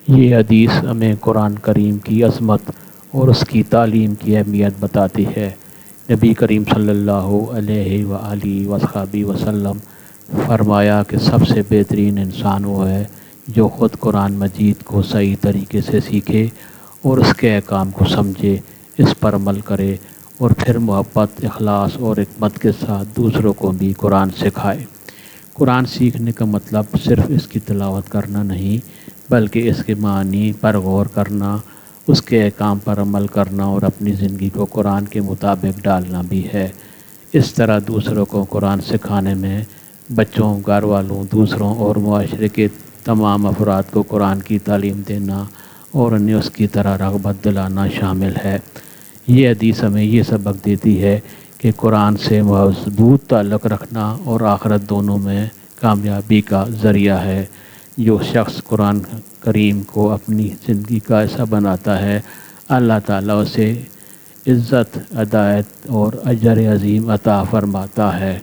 یہ حدیث ہمیں قرآن کریم کی عظمت اور اس کی تعلیم کی اہمیت بتاتی ہے۔ نبی کریم صلی اللہ علیہ وآلہ وصحبہ وسلم فرمایا کہ سب سے بہترین انسان وہ ہے جو خود قرآن مجید کو صحیح طریقے سے سیکھے اور اس کے احکام کو سمجھے، اس پر عمل کرے اور پھر محبت، اخلاص اور حکمت کے ساتھ دوسروں کو بھی قرآن سکھائے۔ قرآن سیکھنے کا مطلب صرف اس کی تلاوت کرنا نہیں، بلکہ اس کے معنی پر غور کرنا، اس کے احکام پر عمل کرنا اور اپنی زندگی کو قرآن کے مطابق ڈالنا بھی ہے۔ اس طرح دوسروں کو قرآن سکھانے میں بچوں، گھر والوں، دوسروں اور معاشرے کے تمام افراد کو قرآن کی تعلیم دینا اور انہیں اس کی طرح رغبت دلانا شامل ہے۔ یہ حدیث ہمیں یہ سبق دیتی ہے کہ قرآن سے مضبوط تعلق رکھنا اور آخرت دونوں میں کامیابی کا ذریعہ ہے۔ جو شخص قرآن کریم کو اپنی زندگی کا حصہ بناتا ہے، اللہ تعالیٰ اسے عزت، ہدایت اور اجر عظیم عطا فرماتا ہے۔